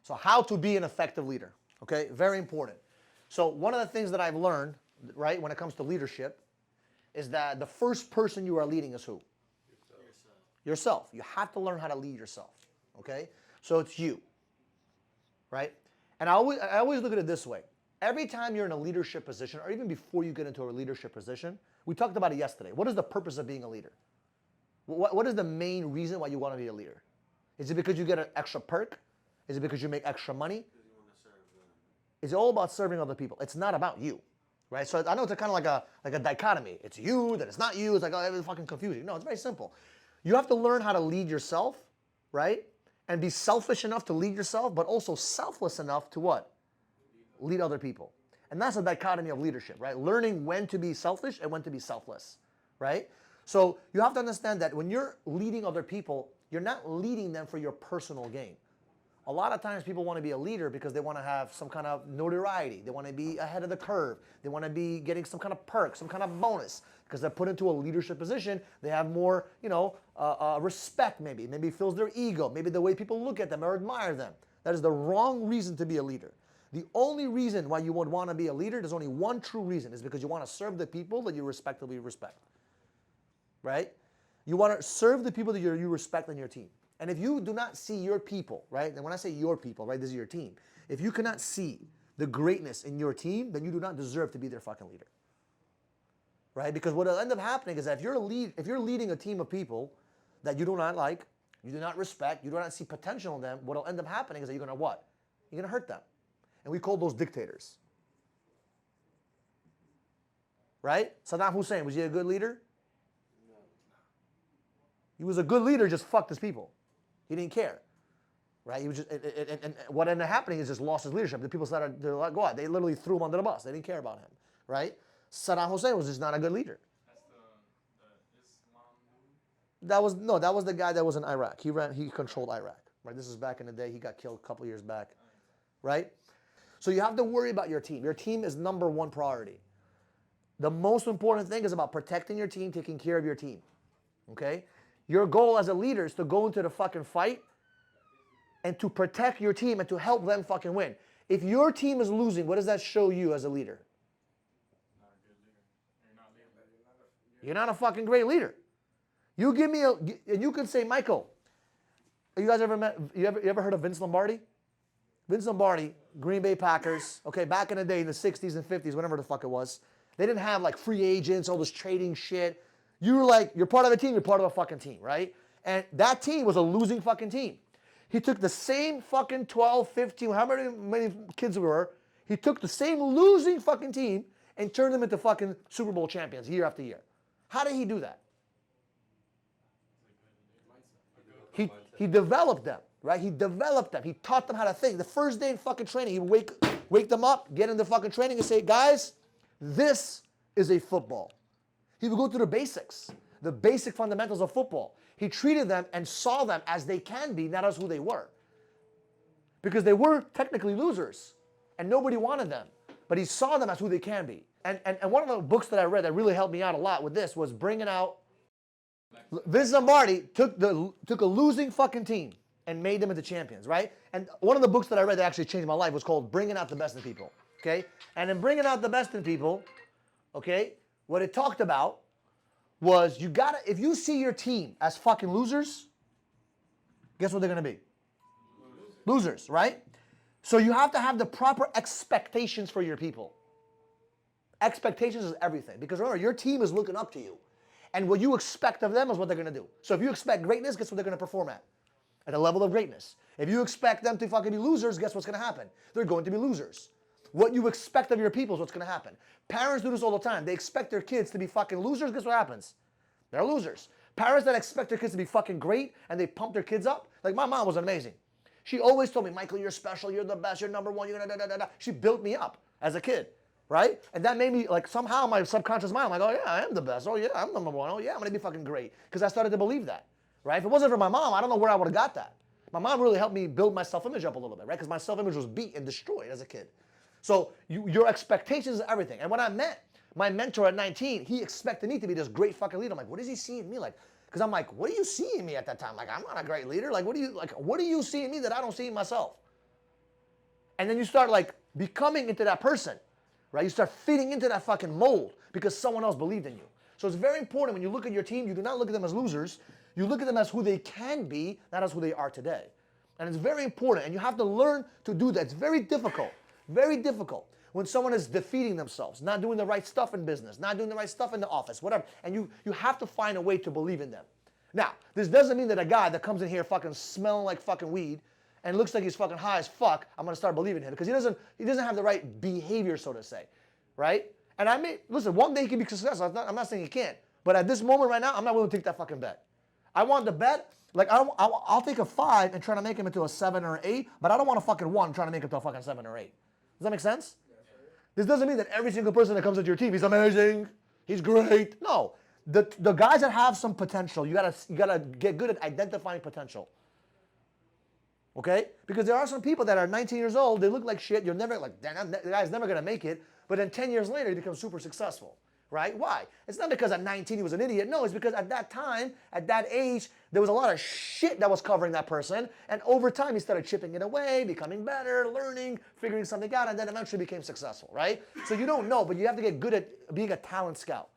So how to be an effective leader, okay? Very important. So one of the things that I've learned, right, when it comes to leadership, is that the first person you are leading is who? Yourself. You have to learn how to lead yourself, okay? So it's you, right? And I always look at it this way. Every time you're in a leadership position, or even before you get into a leadership position, we talked about it yesterday. What is the purpose of being a leader? What is the main reason why you want to be a leader? Is it because you get an extra perk? Is it because you make extra money? It's all about serving other people. It's not about you, right? So I know it's kind of like a dichotomy. It's you, then it's not you. It's like, oh, it's fucking confusing. No, it's very simple. You have to learn how to lead yourself, right? And be selfish enough to lead yourself, but also selfless enough to what? Lead other people. And that's a dichotomy of leadership, right? Learning when to be selfish and when to be selfless, right? So you have to understand that when you're leading other people, you're not leading them for your personal gain. A lot of times people want to be a leader because they want to have some kind of notoriety. They want to be ahead of the curve. They want to be getting some kind of perk, some kind of bonus. Because they're put into a leadership position, they have more, respect maybe. Maybe it fills their ego. Maybe the way people look at them or admire them. That is the wrong reason to be a leader. The only reason why you would want to be a leader, there's only one true reason, is because you want to serve the people that you respectively respect. Right? You want to serve the people that you respect in your team. And if you do not see your people, right? And when I say your people, right, this is your team. If you cannot see the greatness in your team, then you do not deserve to be their fucking leader. Right? Because what will end up happening is that if you're leading a team of people that you do not like, you do not respect, you do not see potential in them, what will end up happening is that you're going to what? You're going to hurt them. And we call those dictators. Right? Saddam Hussein, was he a good leader? No. He was a good leader, just fucked his people. He didn't care. Right? He was just, and what ended up happening is just lost his leadership. The people started to go out. They literally threw him under the bus. They didn't care about him. Right? Saddam Hussein was just not a good leader. That's the Islam. That was the guy that was in Iraq. He controlled Iraq. Right? This is back in the day. He got killed a couple years back. Right? So you have to worry about your team. Your team is number one priority. The most important thing is about protecting your team, taking care of your team. Okay? Your goal as a leader is to go into the fucking fight and to protect your team and to help them fucking win. If your team is losing, what does that show you as a leader? Not a good leader. You're not leading. You're not a fucking great leader. You give me and you can say, Michael, you guys ever heard of Vince Lombardi? Vince Lombardi, Green Bay Packers, okay, back in the day, in the 60s and 50s, whatever the fuck it was, they didn't have like free agents, all this trading shit. You're part of a team, you're part of a fucking team, right? And that team was a losing fucking team. He took the same fucking 12, 15, however many kids there were, he took the same losing fucking team and turned them into fucking Super Bowl champions year after year. How did he do that? He developed them, right? He developed them. He taught them how to think. The first day in fucking training, he would wake them up, get into fucking training and say, guys, this is a football. He would go through the basics, the basic fundamentals of football. He treated them and saw them as they can be, not as who they were. Because they were technically losers, and nobody wanted them. But he saw them as who they can be. And one of the books that I read that really helped me out a lot with this was bringing out, Vince Lombardi took a losing fucking team and made them into champions, right? And one of the books that I read that actually changed my life was called Bringing Out the Best in People, okay? And in Bringing Out the Best in People, okay, what it talked about was if you see your team as fucking losers, guess what they're going to be? Losers, right? So you have to have the proper expectations for your people. Expectations is everything. Because remember, your team is looking up to you. And what you expect of them is what they're going to do. So if you expect greatness, guess what they're going to perform at? At a level of greatness. If you expect them to fucking be losers, guess what's going to happen? They're going to be losers. What you expect of your people is what's going to happen. Parents do this all the time. They expect their kids to be fucking losers. Guess what happens? They're losers. Parents that expect their kids to be fucking great and they pump their kids up. Like my mom was amazing. She always told me, Michael, you're special. You're the best. You're number one. You're da-da-da-da-da. She built me up as a kid. Right? And that made me, like, somehow my subconscious mind, I'm like, oh yeah, I am the best. Oh yeah, I'm number one. Oh yeah, I'm going to be fucking great. Because I started to believe that. Right? If it wasn't for my mom, I don't know where I would have got that. My mom really helped me build my self-image up a little bit, right? Because my self-image was beat and destroyed as a kid. So your expectations is everything. And when I met my mentor at 19, he expected me to be this great fucking leader. I'm like, what does he see in me? Like, because I'm like, what do you see in me at that time? Like, I'm not a great leader. Like, what do you see in me that I don't see in myself? And then you start like becoming into that person, right? You start fitting into that fucking mold because someone else believed in you. So it's very important when you look at your team, you do not look at them as losers. You look at them as who they can be, not as who they are today. And it's very important, and you have to learn to do that. It's very difficult, very difficult. When someone is defeating themselves, not doing the right stuff in business, not doing the right stuff in the office, whatever, and you have to find a way to believe in them. Now, this doesn't mean that a guy that comes in here fucking smelling like fucking weed and looks like he's fucking high as fuck, I'm gonna start believing him because he doesn't have the right behavior, so to say, right? And I mean, listen, one day he can be successful. I'm not saying he can't, but at this moment right now, I'm not willing to take that fucking bet. I want the bet. Like, I'll take a 5 and try to make him into a 7 or an 8, but I don't want a fucking 1 trying to make him to a fucking 7 or 8. Does that make sense? This doesn't mean that every single person that comes into your team, he's amazing, he's great. No, the guys that have some potential, you gotta get good at identifying potential. Okay? Because there are some people that are 19 years old, they look like shit, you're never, like, the guy's never gonna make it, but then 10 years later, he becomes super successful. Right? Why? It's not because at 19 he was an idiot. No, it's because at that time, at that age, there was a lot of shit that was covering that person. And over time, he started chipping it away, becoming better, learning, figuring something out, and then eventually became successful, right? So you don't know, but you have to get good at being a talent scout.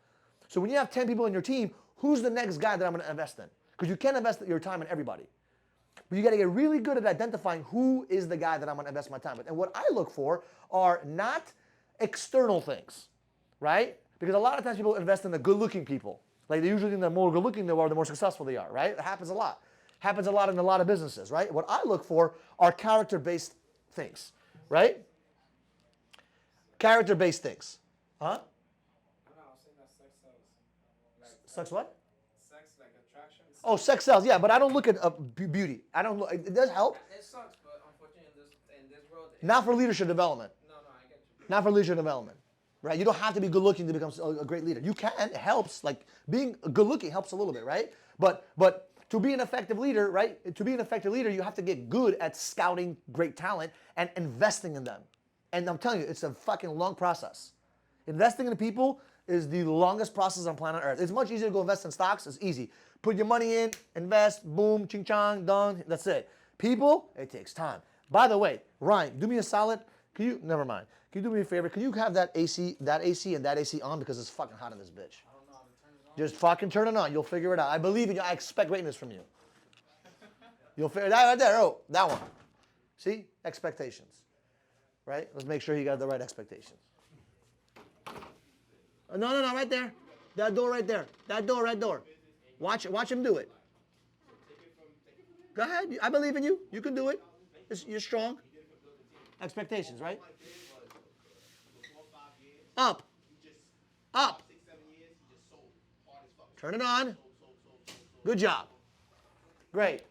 So when you have 10 people in your team, who's the next guy that I'm going to invest in? Because you can't invest your time in everybody. But you got to get really good at identifying who is the guy that I'm going to invest my time with. And what I look for are not external things, right? Because a lot of times people invest in the good-looking people. Like they usually think the more good-looking they are, the more successful they are, right? It happens a lot. Happens a lot in a lot of businesses, right? What I look for are character-based things, right? Character-based things. Huh? No, I was saying that sex sells. Sex what? Sex, like attraction. Oh, sex sells, yeah, but I don't look at beauty. I don't look, it does help. It sucks, but unfortunately in this world... Not for leadership development. No, I get you. Not for leadership development. Right? You don't have to be good looking to become a great leader. You can, it helps. Like being good looking helps a little bit, right? But to be an effective leader, right? To be an effective leader, you have to get good at scouting great talent and investing in them. And I'm telling you, it's a fucking long process. Investing in people is the longest process on planet Earth. It's much easier to go invest in stocks. It's easy. Put your money in, invest, boom, ching chong, done. That's it. People, it takes time. By the way, Ryan, do me a solid. Never mind. Can you do me a favor? Can you have that AC and that AC on because it's fucking hot in this bitch? I don't know how to turn it on. Just fucking turn it on. You'll figure it out. I believe in you. I expect greatness from you. You'll figure that right there. Oh, that one. See? Expectations. Right? Let's make sure you got the right expectations. No, right there. That door right there. That door, right door. Watch him do it. Go ahead. I believe in you. You can do it. You're strong. Expectations, right? Up. Up. Turn it on. Good job. Great.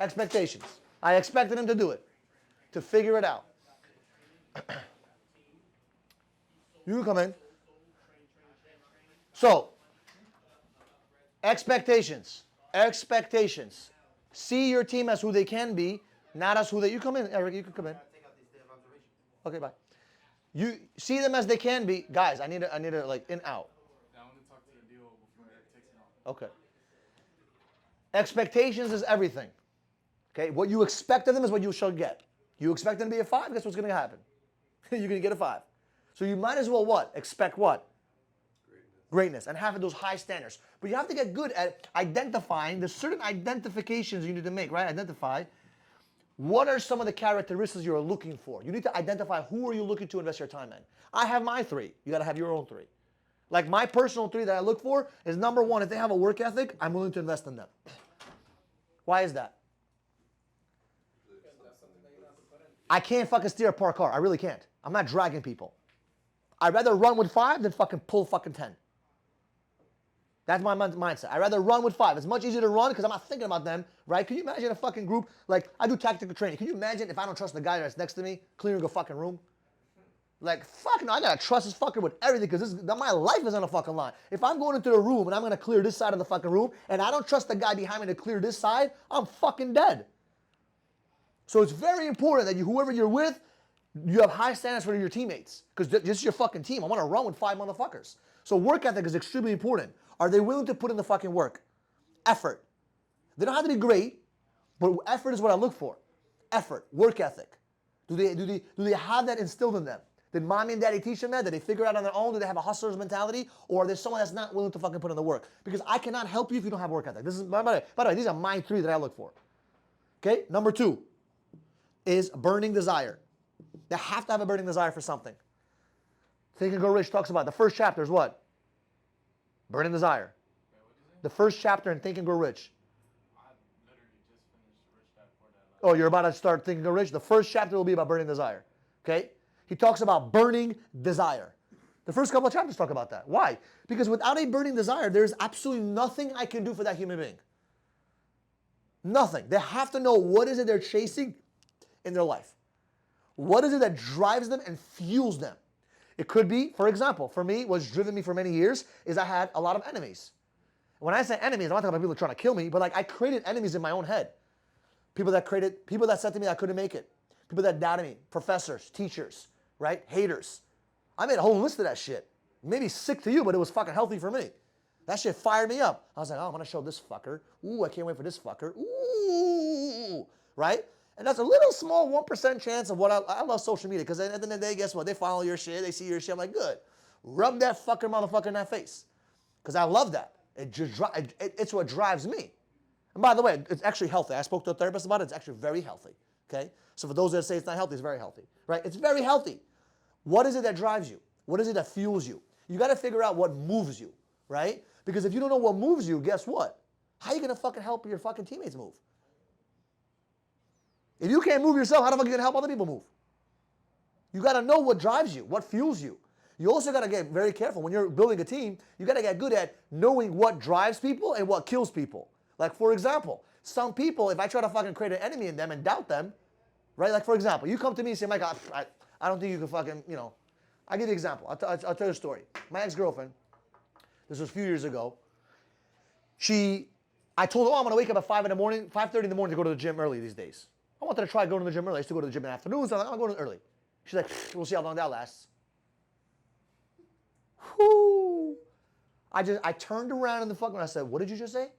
Expectations. I expected him to do it. To figure it out. You can come in. So, expectations. Expectations. See your team as who they can be, not as who they... You come in, Eric. You can come in. Okay, bye. You see them as they can be. Guys, I need to like in out. Yeah, I want to talk to your deal before it takes it off. Okay. Expectations is everything. Okay? What you expect of them is what you shall get. You expect them to be a 5, guess what's going to happen? You're going to get a 5. So you might as well what? Expect what? Greatness. And have those high standards. But you have to get good at identifying the certain identifications you need to make, right? Identify. What are some of the characteristics you're looking for? You need to identify who are you looking to invest your time in. I have my 3. You got to have your own 3. Like my personal 3 that I look for is number 1, if they have a work ethic, I'm willing to invest in them. Why is that? I can't fucking steer a parked car. I really can't. I'm not dragging people. I'd rather run with 5 than fucking pull fucking 10. That's my mindset. I'd rather run with 5. It's much easier to run because I'm not thinking about them, right? Can you imagine a fucking group, like I do tactical training. Can you imagine if I don't trust the guy that's next to me clearing a fucking room? Like, fuck no, I gotta trust this fucker with everything because my life is on the fucking line. If I'm going into the room and I'm gonna clear this side of the fucking room and I don't trust the guy behind me to clear this side, I'm fucking dead. So it's very important that whoever you're with, you have high standards for your teammates because this is your fucking team. I wanna run with 5 motherfuckers. So work ethic is extremely important. Are they willing to put in the fucking work? Effort. They don't have to be great, but effort is what I look for. Effort, work ethic. Do they have that instilled in them? Did mommy and daddy teach them that? Did they figure it out on their own? Do they have a hustler's mentality? Or are there someone that's not willing to fucking put in the work? Because I cannot help you if you don't have work ethic. This is, by the way, these are my 3 that I look for. Okay? Number 2 is burning desire. They have to have a burning desire for something. Think and Grow Rich talks about the first chapter is what? Burning desire. The first chapter in Think and Grow Rich. I literally just finished Rich Dad Poor Dad. Oh, you're about to start Think and Grow Rich? The first chapter will be about burning desire. Okay? He talks about burning desire. The first couple of chapters talk about that. Why? Because without a burning desire, there's absolutely nothing I can do for that human being. Nothing. They have to know what is it they're chasing in their life. What is it that drives them and fuels them? It could be, for example, for me, what's driven me for many years is I had a lot of enemies. When I say enemies, I'm not talking about people trying to kill me, but like I created enemies in my own head. People that said to me I couldn't make it. People that doubted me. Professors, teachers, right? Haters. I made a whole list of that shit. Maybe sick to you, but it was fucking healthy for me. That shit fired me up. I was like, oh, I'm going to show this fucker. Ooh, I can't wait for this fucker. Ooh, right? And that's a little small 1% chance of what I love social media, because at the end of the day, guess what? They follow your shit. They see your shit. I'm like, good. Rub that fucking motherfucker in that face. Because I love that. It's what drives me. And by the way, it's actually healthy. I spoke to a therapist about it. It's actually very healthy. Okay? So for those that say it's not healthy, it's very healthy. Right? It's very healthy. What is it that drives you? What is it that fuels you? You got to figure out what moves you. Right? Because if you don't know what moves you, guess what? How are you going to fucking help your fucking teammates move? If you can't move yourself, how the fuck are you going to help other people move? You got to know what drives you, what fuels you. You also got to get very careful. When you're building a team, you got to get good at knowing what drives people and what kills people. Like, for example, some people, if I try to fucking create an enemy in them and doubt them, right? Like, for example, you come to me and say, Mike, I don't think you can fucking, I'll give you an example. I'll tell you a story. My ex-girlfriend, this was a few years ago, I told her, I'm going to wake up at 5:30 in the morning to go to the gym early these days. I wanted to try going to the gym early. I used to go to the gym in the afternoons. So I'm going early. She's like, we'll see how long that lasts. Whoo. I turned around in the fucking, I said, what did you just say?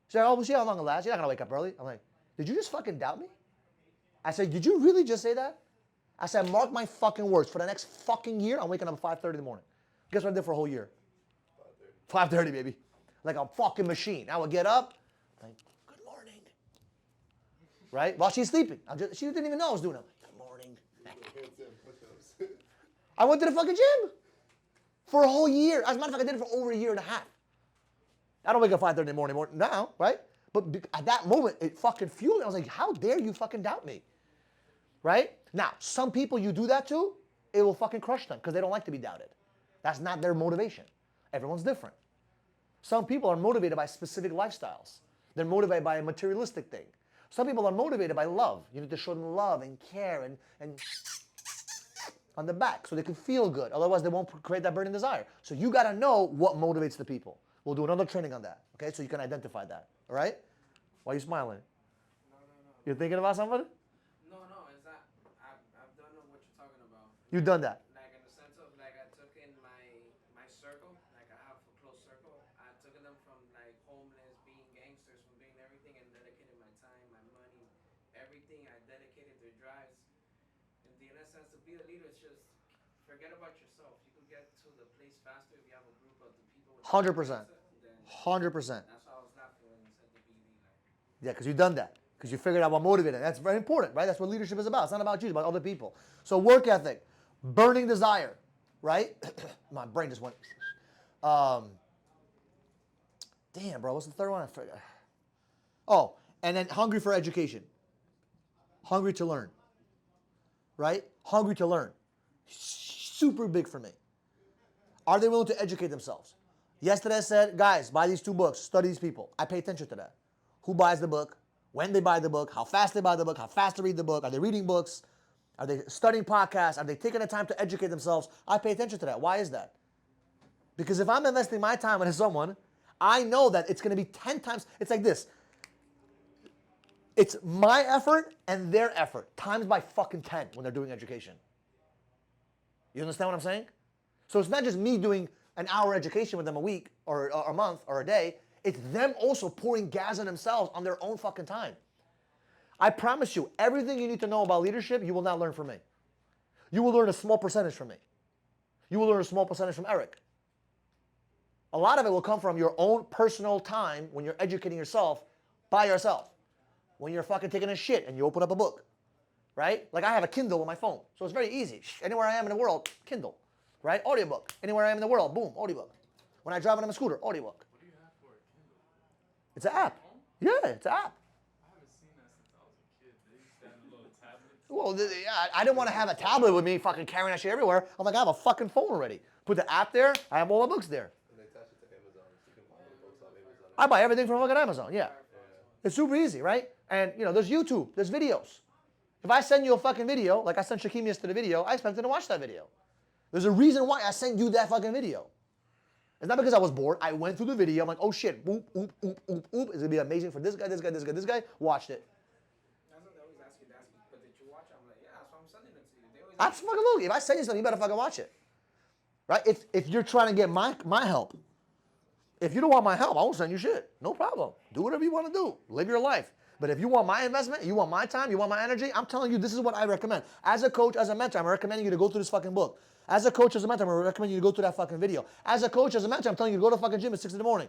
She's like, oh, we'll see how long it lasts. You're not going to wake up early. I'm like, did you just fucking doubt me? I said, did you really just say that? I said, mark my fucking words. For the next fucking year, I'm waking up at 5:30 in the morning. Guess what I did for a whole year? 5:30, baby. Like a fucking machine. I would get up, like, good morning. Right? While she's sleeping. She didn't even know I was doing it. Good morning. I went to the fucking gym for a whole year. As a matter of fact, I did it for over a year and a half. I don't wake up 5:30 in the morning now, right? But at that moment, it fucking fueled me. I was like, how dare you fucking doubt me? Right? Now, some people you do that to, it will fucking crush them because they don't like to be doubted. That's not their motivation. Everyone's different. Some people are motivated by specific lifestyles. They're motivated by a materialistic thing. Some people are motivated by love. You need to show them love and care and on the back so they can feel good. Otherwise, they won't create that burning desire. So you got to know what motivates the people. We'll do another training on that, okay? So you can identify that, all right? Why are you smiling? No. You're thinking about somebody? No, it's not. I've done what you're talking about. You've done that. Like in the sense of like I took in my circle, like I have a close circle. I took them from like homeless, being gangsters, from being everything, and dedicated my time, my money, everything. I dedicated their drives. In a sense, to be a leader, it's just forget about yourself. You can get to the place faster if you have a group of the people. 100%. 100%. That's why I was laughing when you said the BD. Yeah, because you've done that. Because you figured out what motivated. That's very important, right? That's what leadership is about. It's not about you, it's about other people. So work ethic, burning desire, right? My brain just went. Damn, bro, what's the third one? I forgot. Oh, and then hungry for education. Hungry to learn, right? Hungry to learn. Super big for me. Are they willing to educate themselves? Yesterday I said, guys, buy these 2 books, study these people. I pay attention to that. Who buys the book? When they buy the book? How fast they buy the book? How fast they read the book? Are they reading books? Are they studying podcasts? Are they taking the time to educate themselves? I pay attention to that. Why is that? Because if I'm investing my time into someone, I know that it's going to be 10 times. It's like this. It's my effort and their effort times by fucking 10 when they're doing education. You understand what I'm saying? So it's not just me doing an hour education with them a week or a month or a day. It's them also pouring gas on themselves on their own fucking time. I promise you, everything you need to know about leadership, you will not learn from me. You will learn a small percentage from me. You will learn a small percentage from Eric. A lot of it will come from your own personal time when you're educating yourself by yourself. When you're fucking taking a shit and you open up a book, right? Like I have a Kindle on my phone, so it's very easy. Anywhere I am in the world, Kindle, right? Audiobook. Anywhere I am in the world, boom, audiobook. When I drive on a scooter, audiobook. What do you have for a Kindle? It's an app. Yeah, it's an app. I haven't seen that since I was a kid. They used to have the little tablets. Well, yeah, I didn't want to have a tablet with me fucking carrying that shit everywhere. I'm like, I have a fucking phone already. Put the app there, I have all the books there. And they attach it to Amazon, so you can buy the books on Amazon. I buy everything from fucking Amazon, yeah. It's super easy, right? And, you know, there's YouTube, there's videos. If I send you a fucking video, like I sent Shakim yesterday the video, I expect him to watch that video. There's a reason why I sent you that fucking video. It's not because I was bored. I went through the video. I'm like, oh shit, boop, oop, oop, oop, oop. It's gonna be amazing for this guy, this guy, this guy, this guy. Watched it. That's what they always ask you. But did you watch it? I'm like, yeah, that's why I'm sending it to you. They always ask Absolutely. If I send you something, you better fucking watch it. Right? If you're trying to get my help, if you don't want my help, I won't send you shit. No problem. Do whatever you want to do. Live your life. But if you want my investment, you want my time, you want my energy, I'm telling you, this is what I recommend. As a coach, as a mentor, I'm recommending you to go through this fucking book. As a coach, as a mentor, I'm recommending you to go through that fucking video. As a coach, as a mentor, I'm telling you to go to the fucking gym at 6 in the morning.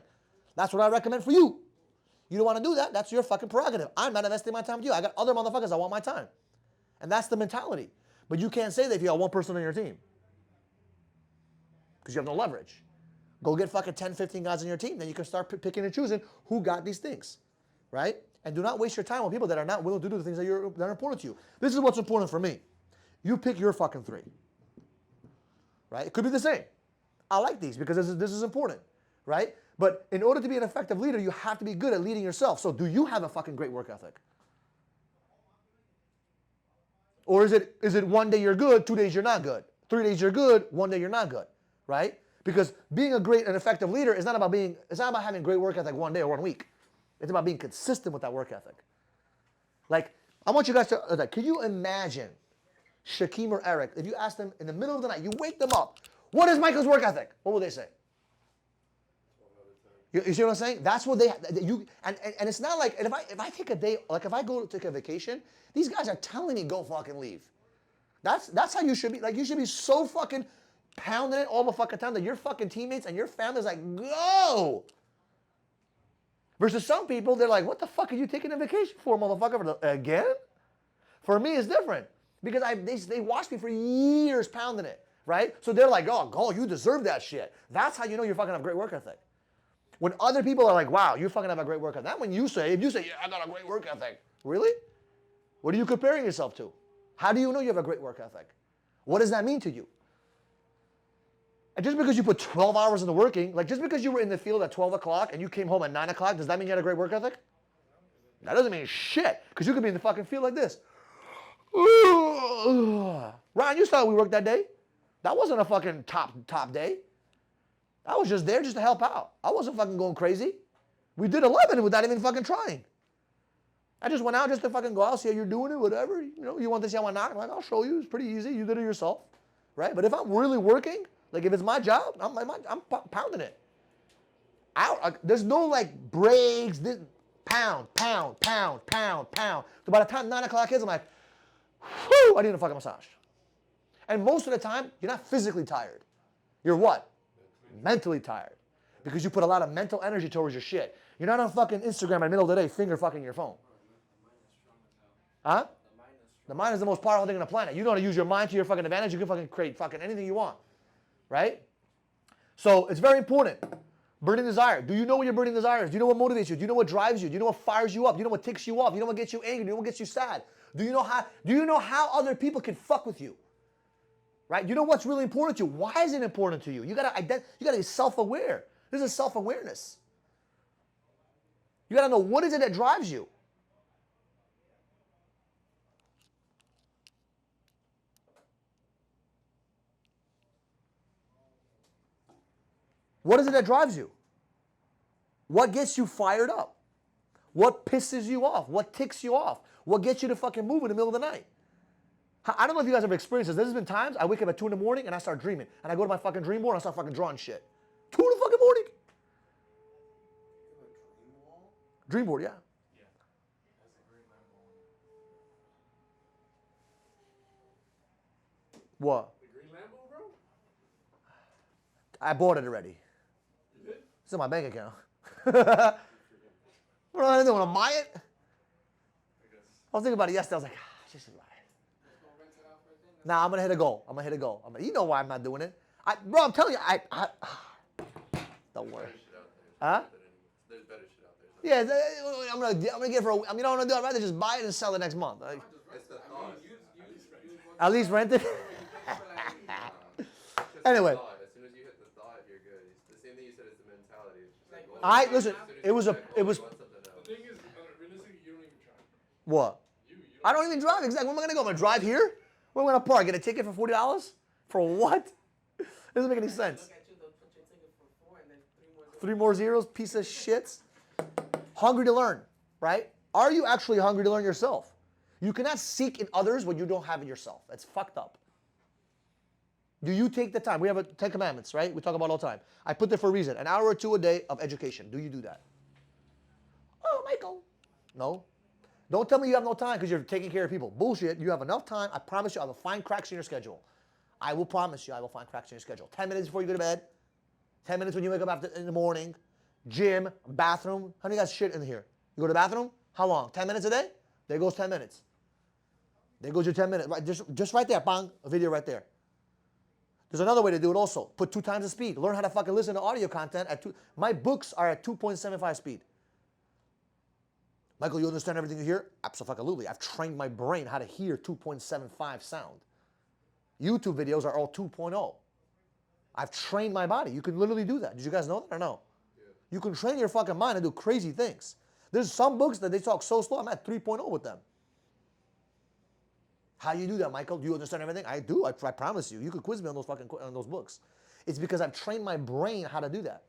That's what I recommend for you. You don't want to do that, that's your fucking prerogative. I'm not investing my time with you. I got other motherfuckers that want my time. And that's the mentality. But you can't say that if you have one person on your team. Because you have no leverage. Go get fucking 10, 15 guys on your team, then you can start picking and choosing who got these things. Right? And do not waste your time with people that are not willing to do the things that are important to you. This is what's important for me. You pick your fucking 3. Right? It could be the same. I like these because this is important. Right? But in order to be an effective leader, you have to be good at leading yourself. So do you have a fucking great work ethic? Or is it one day you're good, 2 days you're not good? 3 days you're good, 1 day you're not good. Right? Because being a great and effective leader is not about having great work ethic 1 day or 1 week. It's about being consistent with that work ethic. Like, I want you guys to, can you imagine Shakim or Eric, if you ask them in the middle of the night, you wake them up, what is Michael's work ethic? What will they say? You see what I'm saying? That's what and it's not like, and if I take a day, like if I go to take a vacation, these guys are telling me go fucking leave. That's how you should be. Like, you should be so fucking pounding it all the fucking time that your fucking teammates and your family's like, go! Versus some people, they're like, what the fuck are you taking a vacation for, motherfucker? Again? For me, it's different. Because they watched me for years pounding it, right? So they're like, oh, you deserve that shit. That's how you know you're fucking have a great work ethic. When other people are like, wow, you fucking have a great work ethic. That when you say, yeah, I got a great work ethic. Really? What are you comparing yourself to? How do you know you have a great work ethic? What does that mean to you? And just because you put 12 hours into working, like just because you were in the field at 12 o'clock and you came home at 9 o'clock, does that mean you had a great work ethic? That doesn't mean shit, because you could be in the fucking field like this. Ryan, you saw how we worked that day? That wasn't a fucking top day. I was just there just to help out. I wasn't fucking going crazy. We did 11 without even fucking trying. I just went out just to fucking go out, see how you're doing it, whatever. You know, you want to see how I knock? I'm like, I'll show you. It's pretty easy. You did it yourself, right? But if I'm really working, like if it's my job, I'm pounding it. There's no like breaks, pound. So by the time 9 o'clock hits, I'm like, whew, I need a fucking massage. And most of the time, you're not physically tired. You're what? Mentally tired. Because you put a lot of mental energy towards your shit. You're not on fucking Instagram in the middle of the day finger fucking your phone. Huh? The mind is the most powerful thing on the planet. You know how to use your mind to your fucking advantage, you can fucking create fucking anything you want. Right? So it's very important. Burning desire. Do you know what your burning desire is? Do you know what motivates you? Do you know what drives you? Do you know what fires you up? Do you know what ticks you off? Do you know what gets you angry? Do you know what gets you sad? Do you know how other people can fuck with you? Right? You know what's really important to you? Why is it important to you? You gotta be self-aware. This is self-awareness. You gotta know what is it that drives you. What is it that drives you? What gets you fired up? What pisses you off? What ticks you off? What gets you to fucking move in the middle of the night? I don't know if you guys have experienced this. There's been times I wake up at 2 in the morning and I start dreaming. And I go to my fucking dream board and I start fucking drawing shit. 2 in the fucking morning. Dream board, yeah. Yeah. That's a great level. What? The green Lambo, bro? I bought it already. You did? It's in my bank account. What am I doing? Want to buy it? I guess. I was thinking about it yesterday. I was like, I just should buy it. Nah, I'm gonna hit a goal. You know why I'm not doing it? Bro, I'm telling you, don't worry. Better shit out there. Huh? There's better shit out there. Yeah, I'm gonna get it for. You know what I'm gonna do? I'd rather just buy it and sell it next month. Like, It's the thought. at least rent it. Anyway. As soon as you hit the thought, you're good. It's the same thing you said. It's the mentality. It's just like, Listen. It was. The thing is, realistically, you don't even try. What? You I don't even drive. Exactly. Where am I gonna go? I'm gonna drive here. Where am I gonna park? Get a ticket for $40? For what? Doesn't make any sense. Look at you, they'll put your ticket for 4 and then 3 more. 3 more zeros, piece of shits. Hungry to learn, right? Are you actually hungry to learn yourself? You cannot seek in others what you don't have in yourself. That's fucked up. Do you take the time? We have 10 commandments, right? We talk about all the time. I put there for a reason. An hour or 2 a day of education. Do you do that? Oh, Michael. No. Don't tell me you have no time because you're taking care of people. Bullshit. You have enough time. I promise you I will find cracks in your schedule. I will promise you I will find cracks in your schedule. 10 minutes before you go to bed. 10 minutes when you wake up in the morning. Gym, bathroom. How many guys shit in here? You go to the bathroom? How long? 10 minutes a day? There goes 10 minutes. There goes your 10 minutes. Right, just right there. Bang. A video right there. There's another way to do it also. Put 2 times the speed. Learn how to fucking listen to audio content at 2. My books are at 2.75 speed. Michael, you understand everything you hear? Absolutely. I've trained my brain how to hear 2.75 sound. YouTube videos are all 2.0. I've trained my body. You can literally do that. Did you guys know that or no? Yeah. You can train your fucking mind and do crazy things. There's some books that they talk so slow, I'm at 3.0 with them. How do you do that, Michael? Do you understand everything? I do. I promise you. You could quiz me on those books. It's because I've trained my brain how to do that.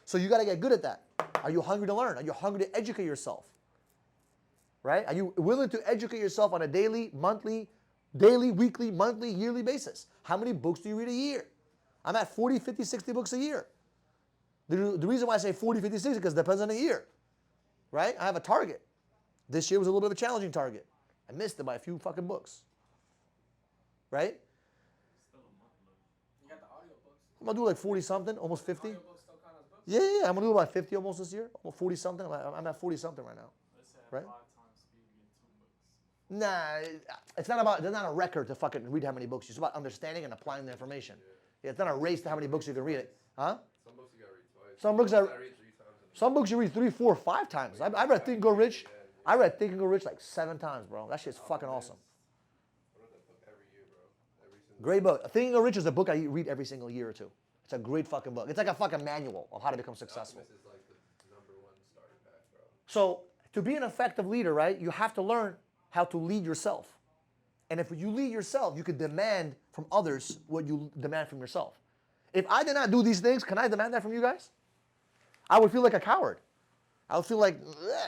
So you got to get good at that. Are you hungry to learn? Are you hungry to educate yourself? Right? Are you willing to educate yourself on a daily, weekly, monthly, yearly basis? How many books do you read a year? I'm at 40, 50, 60 books a year. The reason why I say 40, 50, 60 is because it depends on the year. Right? I have a target. This year was a little bit of a challenging target. I missed it by a few fucking books. Right? You got the audio books. I'm going to do like 40 something, almost 50. Audio books still count as books? Yeah. I'm going to do about 50 almost this year. Almost 40 something. I'm at 40 something right now. Let's say Right? 5 times speed, you get 2 books. Nah, it's not a record to fucking read how many books. It's about understanding and applying the information. Yeah, it's not a race to how many books you can read it. Huh? Some books you gotta read twice. Some books I read 3 times. Some books you read 3, 4, 5 times. I read Think and Go Rich. I read Think and Go Rich like 7 times, bro. That shit's fucking awesome. I read that book every year, bro. Every single Great book. Think and Go Rich is a book I read every single year or 2. It's a great fucking book. It's like a fucking manual of how to become successful. This is like the number 1 starting pack, bro. So to be an effective leader, right, you have to learn how to lead yourself. And if you lead yourself, you can demand from others what you demand from yourself. If I did not do these things, can I demand that from you guys? I would feel like a coward. I would feel like,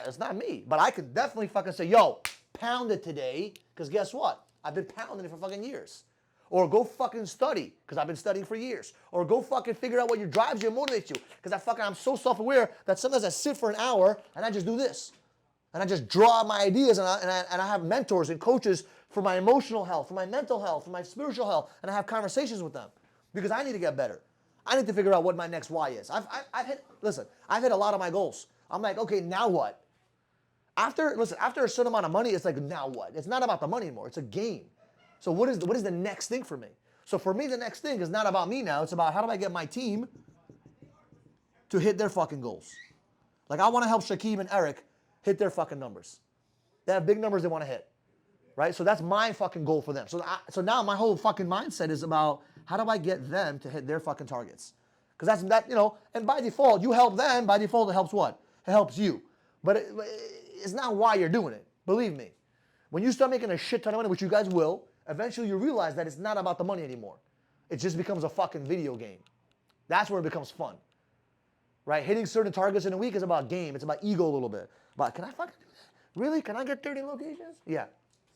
it's not me. But I could definitely fucking say, yo, pound it today, because guess what? I've been pounding it for fucking years. Or go fucking study, because I've been studying for years. Or go fucking figure out what drives you and motivates you. Because I'm so self-aware that sometimes I sit for an hour and I just do this. And I just draw out my ideas, and I have mentors and coaches for my emotional health, for my mental health, for my spiritual health, and I have conversations with them. Because I need to get better. I need to figure out what my next why is. I've hit a lot of my goals. I'm like, okay, now what? After a certain amount of money, it's like, now what? It's not about the money anymore. It's a game. So what is the next thing for me? So for me, the next thing is not about me now. It's about how do I get my team to hit their fucking goals. Like I want to help Shakib and Eric hit their fucking numbers. They have big numbers they want to hit. Right? So that's my fucking goal for them. So now my whole fucking mindset is about how do I get them to hit their fucking targets? Because and by default, you help them, by default it helps what? It helps you. But it's not why you're doing it. Believe me. When you start making a shit ton of money, which you guys will, eventually you realize that it's not about the money anymore. It just becomes a fucking video game. That's where it becomes fun. Right? Hitting certain targets in a week is about game. It's about ego a little bit. But can I fucking do that? Really? Can I get 30 locations? Yeah.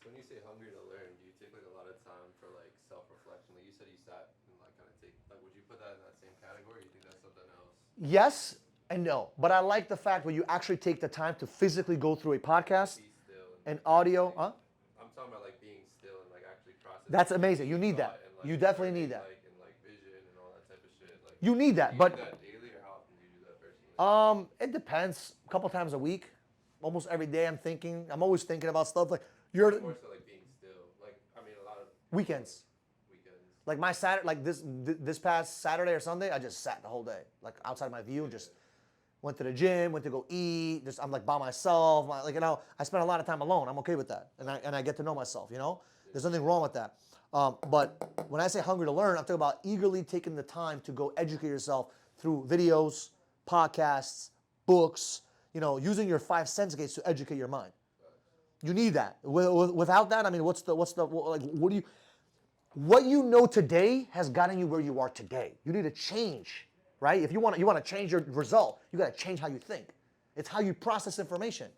So when you say hungry to learn, do you take like a lot of time for like self-reflection? Like you said you sat and like kind of would you put that in that same category? Or you think that's something else? Yes and no. But I like the fact where you actually take the time to physically go through a podcast Be still and audio. Huh? I'm talking about like being still and like actually processing. That's amazing. You need that. And like, You definitely need that. Like, and like vision and all that type of shit. Like, You need that, do you but do that daily, or how often do you do that personally? it depends. A couple times a week. Almost every day I'm thinking. I'm always thinking about stuff like you're More so like being still. Like, I mean, a lot of weekends. Like my Saturday, like this past Saturday or Sunday, I just sat the whole day, like outside my view, and just went to the gym, went to go eat. Just I'm like by myself. I spend a lot of time alone. I'm okay with that, and I get to know myself. There's nothing wrong with that. But when I say hungry to learn, I'm talking about eagerly taking the time to go educate yourself through videos, podcasts, books. Using your 5 sense gates to educate your mind. You need that. Without that, I mean, what you know today has gotten you where you are today. You need to change, right? If you want to change your result, you got to change how you think. It's how you process information.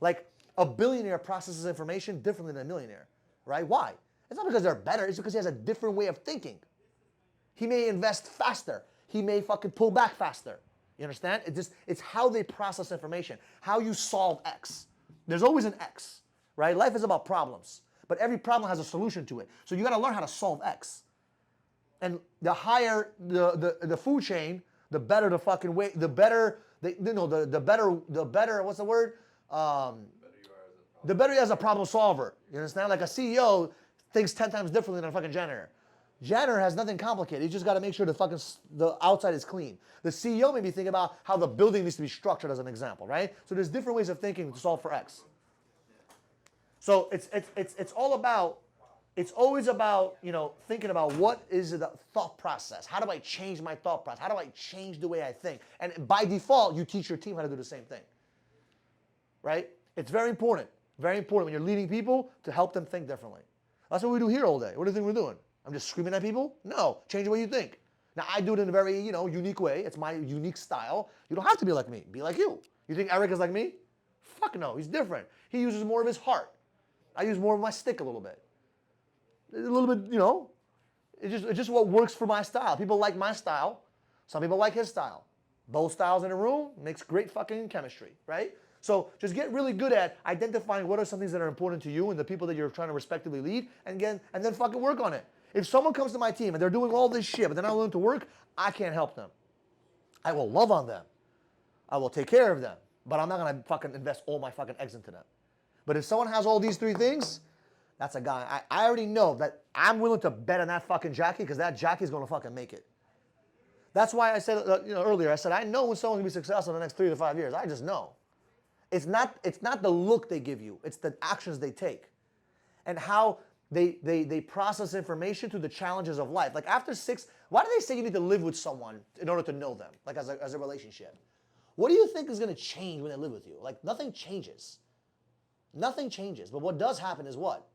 Like a billionaire processes information differently than a millionaire, right? Why? It's not because they're better. It's because he has a different way of thinking. He may invest faster. He may fucking pull back faster. You understand? It's how they process information, how you solve X. There's always an X, right? Life is about problems, but every problem has a solution to it. So you got to learn how to solve X. And the higher the food chain, the better the fucking way. The better what's the word? The better you are as a problem solver. You understand? Like a CEO thinks 10 times differently than a fucking janitor. Janitor has nothing complicated. You just got to make sure the outside is clean. The CEO may be thinking about how the building needs to be structured, as an example, right? So there's different ways of thinking to solve for X. So it's always about thinking about what is the thought process. How do I change my thought process? How do I change the way I think? And by default, you teach your team how to do the same thing, right? It's very important when you're leading people to help them think differently. That's what we do here all day. What do you think we're doing? I'm just screaming at people? No, change the way you think. Now, I do it in a very, unique way. It's my unique style. You don't have to be like me. Be like you. You think Eric is like me? Fuck no, he's different. He uses more of his heart. I use more of my stick a little bit. A little bit, it's just what works for my style. People like my style. Some people like his style. Both styles in a room makes great fucking chemistry, right? So just get really good at identifying what are some things that are important to you and the people that you're trying to respectively lead, and then fucking work on it. If someone comes to my team and they're doing all this shit, but they're not willing to work, I can't help them. I will love on them. I will take care of them. But I'm not going to fucking invest all my fucking eggs into them. But if someone has all these 3 things, that's a guy. I already know that I'm willing to bet on that fucking Jackie, because that Jackie's going to fucking make it. That's why I said earlier, I said, I know when someone's going to be successful in the next 3 to 5 years. I just know. It's not the look they give you. It's the actions they take. And how they process information through the challenges of life. Like after 6, why do they say you need to live with someone in order to know them? Like as a relationship. What do you think is going to change when they live with you? Like nothing changes. Nothing changes. But what does happen is what?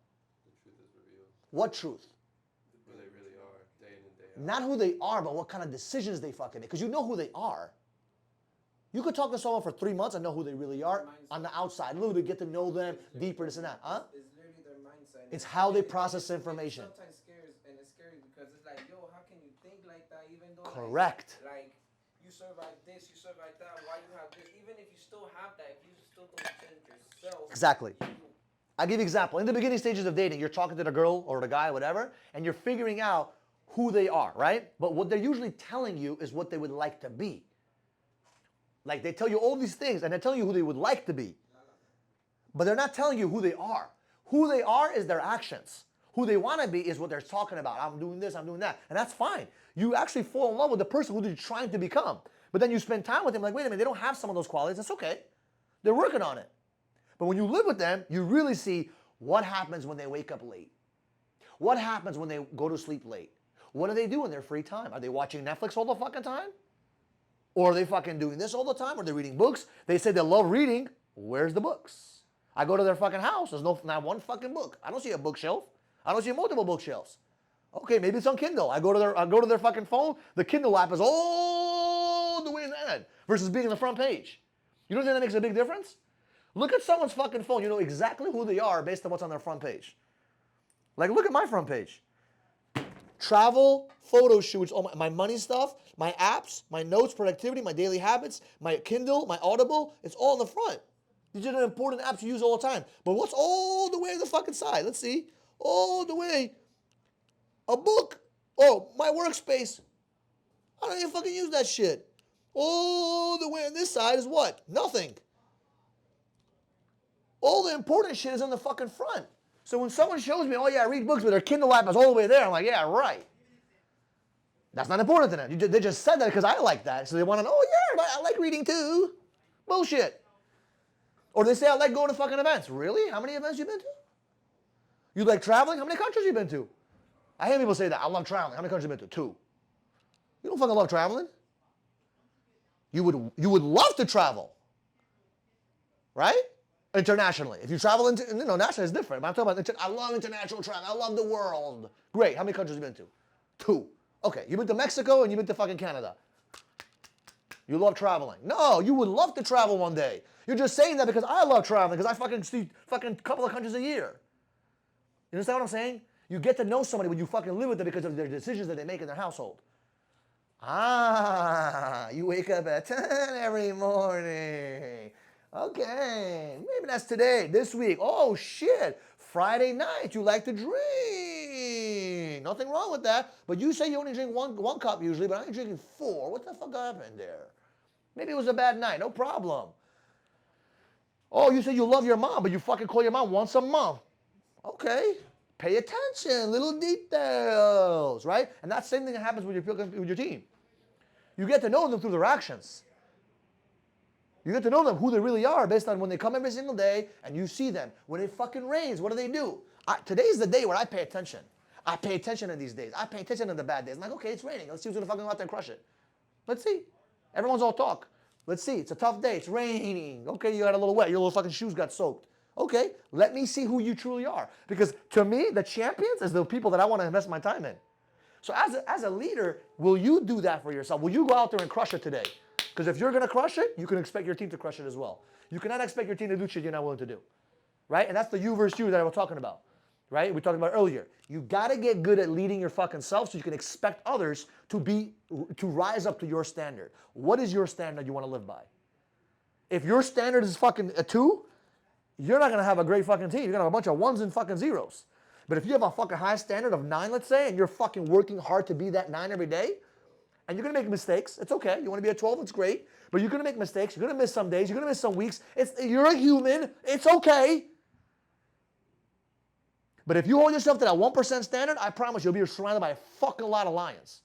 The truth is revealed. What truth? Who they really are, day in and day out. Not who they are, but what kind of decisions they fucking make. Because you know who they are. You could talk to someone for 3 months and know who they really are on the outside. A little bit, get to know them deeper, this and that. Huh? It's literally their mindset. It's how they process information. It's sometimes scary, and it's scary because it's like, yo, how can you think like that even though Correct. Like you survive this, you survive that, why you have this, even if you still have that, if you still don't change yourself. Exactly. I'll give you an example. In the beginning stages of dating, you're talking to the girl or the guy, whatever, and you're figuring out who they are, right? But what they're usually telling you is what they would like to be. Like they tell you all these things, and they're telling you who they would like to be. But they're not telling you who they are. Who they are is their actions. Who they want to be is what they're talking about. I'm doing this, I'm doing that. And that's fine. You actually fall in love with the person who you're trying to become. But then you spend time with them like, wait a minute, they don't have some of those qualities. That's okay. They're working on it. But when you live with them, you really see what happens when they wake up late. What happens when they go to sleep late? What do they do in their free time? Are they watching Netflix all the fucking time? Or are they fucking doing this all the time? Or are they reading books? They say they love reading. Where's the books? I go to their fucking house. There's not one fucking book. I don't see a bookshelf. I don't see multiple bookshelves. Okay, maybe it's on Kindle. I go to their fucking phone. The Kindle app is all the way in the end versus being on the front page. You don't think that makes a big difference? Look at someone's fucking phone. You know exactly who they are based on what's on their front page. Like, look at my front page. Travel, photo shoots, all my money stuff, my apps, my notes, productivity, my daily habits, my Kindle, my Audible, it's all in the front. These are the important apps you use all the time. But what's all the way on the fucking side? Let's see. All the way A book. Oh, my workspace. I don't even fucking use that shit. All the way on this side is what? Nothing. All the important shit is on the fucking front. So when someone shows me, oh yeah, I read books, but their Kindle app is all the way there, I'm like, yeah, right. That's not important to them. They just said that because I like that. So they want to know, oh yeah, I like reading too. Bullshit. Or they say, I like going to fucking events. Really? How many events you been to? You like traveling? How many countries you been to? I hear people say that. I love traveling. How many countries you been to? 2. You don't fucking love traveling. You would love to travel. Right? Internationally. If you travel nationally it's different. But I'm talking about, I love international travel. I love the world. Great. How many countries you been to? 2. Okay. You been to Mexico and you been to fucking Canada. You love traveling. No, you would love to travel one day. You're just saying that because I love traveling, because I fucking see fucking couple of countries a year. You understand what I'm saying? You get to know somebody when you fucking live with them because of their decisions that they make in their household. Ah, you wake up at 10 every morning. Okay, maybe that's today, this week. Oh shit, Friday night, you like to drink. Nothing wrong with that. But you say you only drink one cup usually, but I'm drinking 4. What the fuck happened there? Maybe it was a bad night, no problem. Oh, you say you love your mom, but you fucking call your mom once a month. Okay, pay attention, little details, right? And that same thing that happens with your team. You get to know them through their actions. You get to know them, who they really are, based on when they come every single day and you see them. When it fucking rains, what do? Today's the day where I pay attention. I pay attention in these days. I pay attention in the bad days. I'm like, okay, it's raining. Let's see who's going to fucking go out there and crush it. Let's see. Everyone's all talk. Let's see. It's a tough day. It's raining. Okay, you got a little wet. Your little fucking shoes got soaked. Okay, let me see who you truly are. Because to me, the champions is the people that I want to invest my time in. So as a leader, will you do that for yourself? Will you go out there and crush it today? Because if you're going to crush it, you can expect your team to crush it as well. You cannot expect your team to do shit you're not willing to do. Right? And that's the you versus you that I was talking about. Right? We talked about earlier. You got to get good at leading your fucking self so you can expect others to rise up to your standard. What is your standard you want to live by? If your standard is fucking a 2, you're not going to have a great fucking team. You're going to have a bunch of 1s and fucking 0s. But if you have a fucking high standard of 9, let's say, and you're fucking working hard to be that 9 every day, and you're going to make mistakes, it's okay. You want to be a 12, it's great. But you're going to make mistakes. You're going to miss some days. You're going to miss some weeks. You're a human. It's okay. But if you hold yourself to that 1% standard, I promise you'll be surrounded by a fucking lot of lions.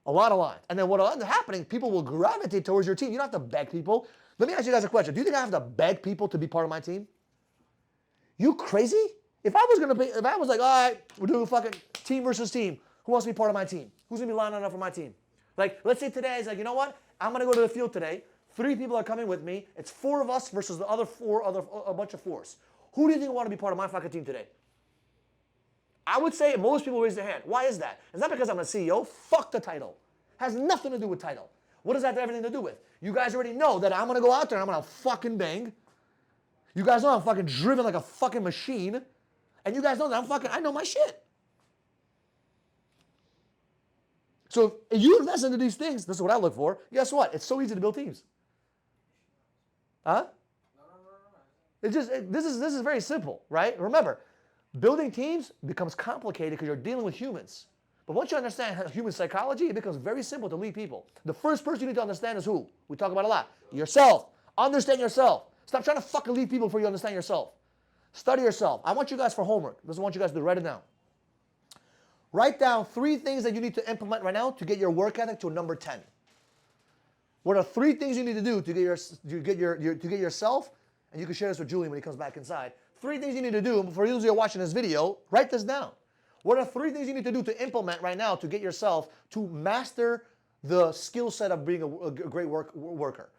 A lot of lions. And then what will end up happening, people will gravitate towards your team. You don't have to beg people. Let me ask you guys a question. Do you think I have to beg people to be part of my team? You crazy? If I was like, all right, we're doing fucking team versus team. Who wants to be part of my team? Who's going to be lining up for my team? Like, let's say today, it's like, you know what? I'm going to go to the field today. 3 people are coming with me. It's 4 of us versus the other 4, a bunch of 4s. Who do you think want to be part of my fucking team today? I would say most people raise their hand. Why is that? It's not because I'm a CEO. Fuck the title. Has nothing to do with title. What does that have everything to do with? You guys already know that I'm going to go out there and I'm going to fucking bang. You guys know I'm fucking driven like a fucking machine. And you guys know that I know my shit. So if you invest into these things, this is what I look for. Guess what? It's so easy to build teams. Huh? This is very simple, right? Remember, building teams becomes complicated because you're dealing with humans. But once you understand human psychology, it becomes very simple to lead people. The first person you need to understand is who? We talk about a lot. Yourself. Understand yourself. Stop trying to fucking lead people before you understand yourself. Study yourself. I want you guys for homework. This is what I want you guys to do. Write it down. Write down 3 things that you need to implement right now to get your work ethic to a number 10. What are 3 things you need to do to get yourself? And you can share this with Julian when he comes back inside. 3 things you need to do. For those who are watching this video, write this down. What are 3 things you need to do to implement right now to get yourself to master the skill set of being a great worker?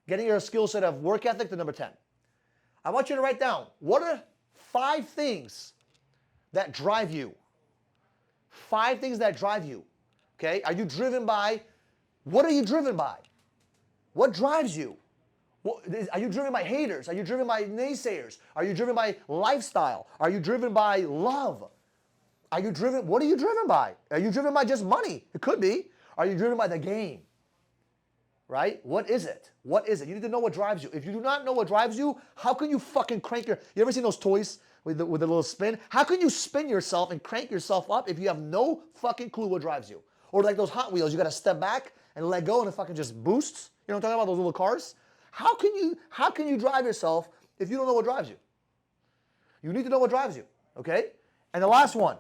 Getting your skill set of work ethic to number 10. I want you to write down, what are 5 things that drive you? 5 things that drive you. Okay? Are you driven by, what are you driven by? What drives you? Are you driven by haters? Are you driven by naysayers? Are you driven by lifestyle? Are you driven by love? What are you driven by? Are you driven by just money? It could be. Are you driven by the game? Right? What is it? What is it? You need to know what drives you. If you do not know what drives you, how can you fucking crank you ever seen those toys with the little spin. How can you spin yourself and crank yourself up if you have no fucking clue what drives you? Or like those Hot Wheels, you got to step back and let go and it fucking just boosts. You know what I'm talking about? Those little cars. How can you drive yourself if you don't know what drives you? You need to know what drives you, okay? And the last one.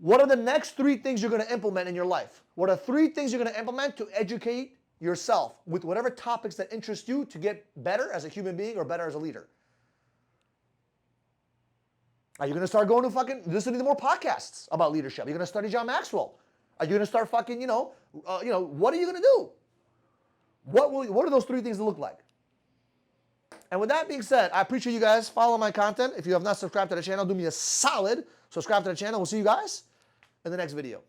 What are the next 3 things you're going to implement in your life? What are 3 things you're going to implement to educate yourself with whatever topics that interest you to get better as a human being or better as a leader? Are you going to start going to fucking listening to more podcasts about leadership? Are you going to study John Maxwell? Are you going to start fucking, what are you going to do? What are those 3 things that look like? And with that being said, I appreciate you guys. Follow my content. If you have not subscribed to the channel, do me a solid. Subscribe to the channel. We'll see you guys in the next video.